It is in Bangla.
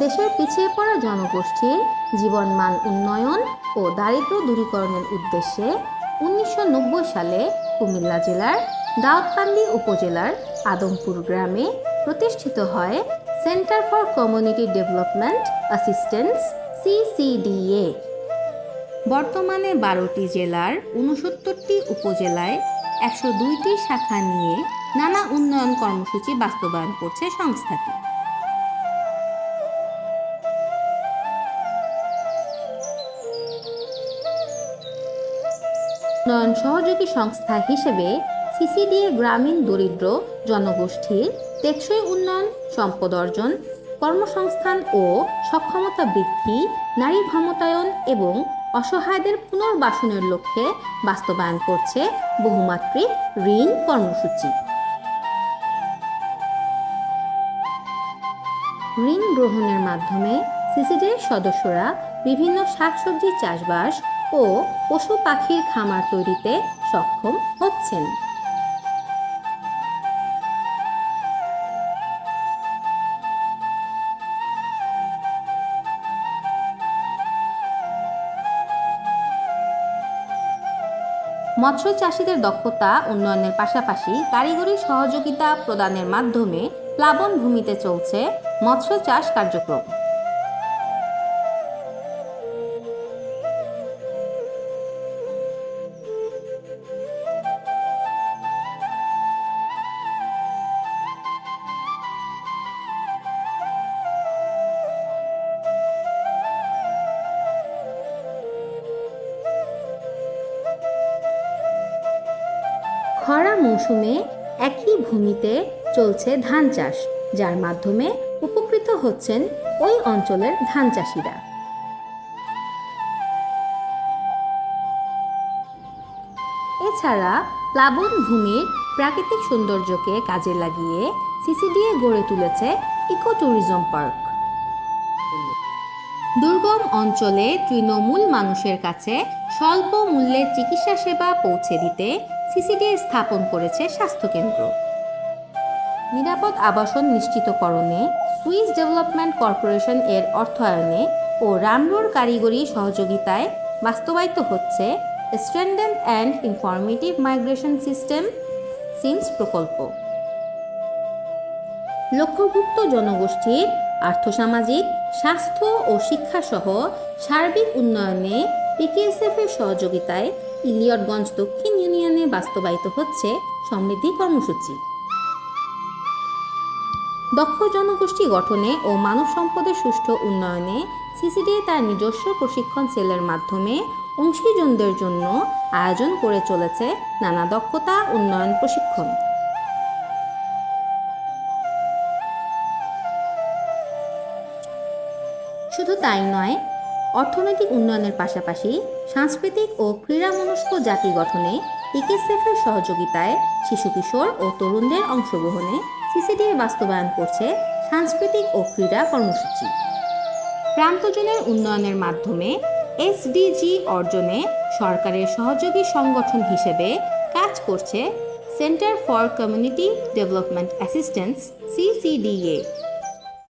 দেশের পিছিয়ে পড়া জনগোষ্ঠীর জীবনমান উন্নয়ন ও দারিদ্র্য দূরীকরণের উদ্দেশ্যে 1990 সালে কুমিল্লা জেলার দাউদকান্দি উপজেলার আদমপুর গ্রামে প্রতিষ্ঠিত হয় centre for community development assistance CCDA। বর্তমানে 12টি জেলার 69টি উপজেলায় 102টি শাখা নিয়ে নানা উন্নয়ন কর্মসূচি বাস্তবায়ন করছে সংস্থাটি। উন্নয়ন সহযোগী সংস্থা হিসেবে CCDA গ্রামীণ দরিদ্র জনগোষ্ঠীর টেকসই উন্নয়ন, সম্পদ অর্জন, কর্মসংস্থান ও সক্ষমতা বৃদ্ধি, নারী ক্ষমতায়ন এবং অসহায়দের পুনর্বাসনের লক্ষ্যে বাস্তবায়ন করছে বহুমাত্রিক ঋণ কর্মসূচি। ঋণ গ্রহণের মাধ্যমে CCDA সদস্যরা বিভিন্ন শাকসবজি চাষবাস ও পশু পাখির খামার তৈরিতে সক্ষম হচ্ছেন। মৎস্য চাষীদের দক্ষতা উন্নয়নের পাশাপাশি কারিগরি সহযোগিতা প্রদানের মাধ্যমে প্লাবন ভূমিতে চলছে মৎস্য চাষ কার্যক্রম। খরা মৌসুমে একই ভূমিতে চলছে ধান চাষ, যার মাধ্যমে উপকৃত হচ্ছেন ওই অঞ্চলের ধান চাষিরা। এছাড়া প্লাবন ভূমির প্রাকৃতিক সৌন্দর্যকে কাজে লাগিয়ে CCDA গড়ে তুলেছে ইকো ট্যুরিজম পার্ক। দুর্গম অঞ্চলে তৃণমূল মানুষের কাছে স্বল্প মূল্যে চিকিৎসা সেবা পৌঁছে দিতে CCDA স্থাপন করেছে স্বাস্থ্যকেন্দ্র। নিরাপদ আবাসন নিশ্চিতকরণে সুইস ডেভেলপমেন্ট কর্পোরেশন এর অর্থায়নে ও রামরোর কারিগরি সহযোগিতায় বাস্তবায়িত হচ্ছে standard and informative migration system seems প্রকল্প। লক্ষ্যভুক্ত জনগোষ্ঠীর আর্থসামাজিক, স্বাস্থ্য ও শিক্ষাসহ সার্বিক উন্নয়নে PKSF এর সহযোগিতায় ইলিয়টগঞ্জ দক্ষিণ ইউনিয়নে বাস্তবায়িত হচ্ছে সমৃদ্ধি কর্মসূচি। দক্ষ জনগোষ্ঠী গঠনে ও মানব সম্পদের সুষ্ঠু উন্নয়নে CCDA তার নিজস্ব প্রশিক্ষণ সেলের মাধ্যমে অংশীজনদের জন্য আয়োজন করে চলেছে নানা দক্ষতা উন্নয়ন প্রশিক্ষণ। শুধু তাই নয়, অর্থনৈতিক উন্নয়নের পাশাপাশি সাংস্কৃতিক ও ক্রীড়ামনস্ক জাতি গঠনে PKSF এর সহযোগিতায় শিশু কিশোর ও তরুণদের অংশগ্রহণে CCDA বাস্তবায়ন করছে সাংস্কৃতিক ও ক্রীড়া কর্মসূচি। প্রান্তজনের উন্নয়নের মাধ্যমে SDG অর্জনে সরকারের সহযোগী সংগঠন হিসেবে কাজ করছে centre for community development assistance CCDA।